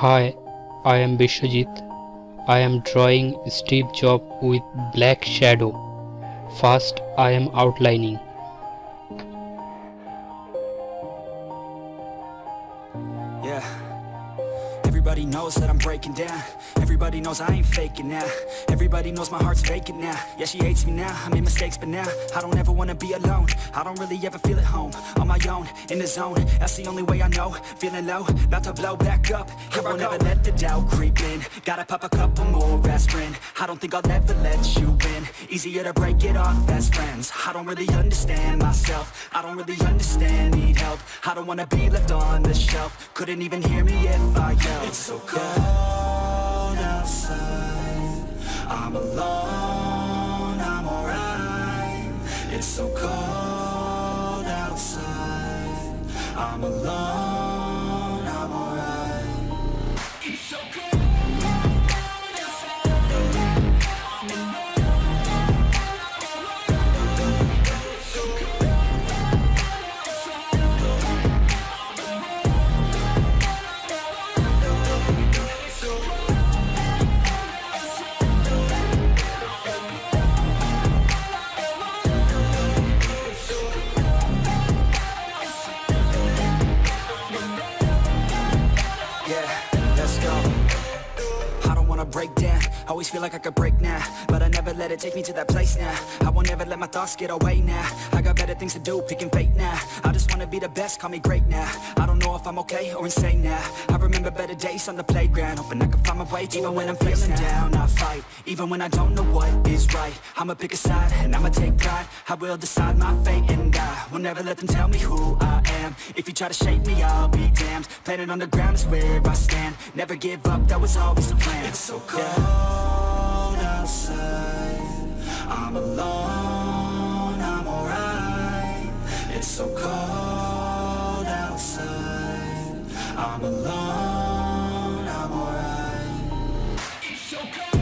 Hi, I am Biswajit. I am drawing Steve Jobs with black shadow. First, I am outlining. Yeah. Everybody knows that I'm breaking down. Everybody knows I ain't faking now. Everybody knows my heart's vacant now. Yeah, she hates me now, I made mistakes but now I don't ever wanna be alone. I don't really ever feel at home. On my own, in the zone, that's the only way I know. Feeling low, about to blow back up. Here I won't ever let the doubt creep in. Gotta pop a couple more aspirin. I don't think I'll ever let you in. Easier to break it off best friends. I don't really understand myself. I don't really understand, need help. I don't wanna be left on the shelf. Couldn't even hear me if I yelled. It's so cold outside, I'm alone, I'm alright. It's so cold outside, I'm alone, I'm alright. It's so cold. Break down, always feel like I could break now, but I never let it take me to that place now. I won't ever let my thoughts get away now. I got better things to do, picking fate now. I just wanna be the best, call me great now. I don't know if I'm okay or insane now. I remember better days on the playground, hoping I can find my way. Even when I'm feeling down, I fight. Even when I don't know what is right, I'ma pick a side and I'ma take pride. I will decide my fate and I will never let them tell me who I am. If you try to shape me, I'll be damned. Planet on the ground is where I stand. Never give up, that was always the plan. It's so cold outside, I'm alone, I'm alright. It's so cold outside, I'm alone, I'm alright. It's so cold.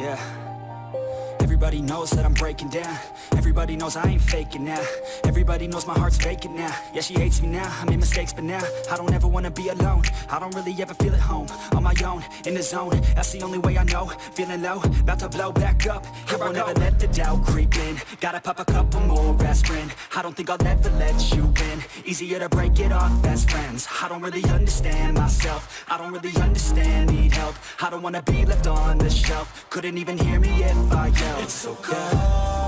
Yeah. Everybody knows that I'm breaking down. Everybody knows I ain't faking now. Everybody knows my heart's vacant now. Yeah, she hates me now, I made mistakes but now I don't ever wanna be alone. I don't really ever feel at home. On my own, in the zone, that's the only way I know. Feeling low, about to blow back up. Here I won't ever let the doubt creep in. Gotta pop a couple more aspirin. I don't think I'll ever let you in. Easier to break it off best friends. I don't really understand myself. I don't really understand, need help. I don't wanna be left on the shelf. Couldn't even hear me if I yelled. It's so cold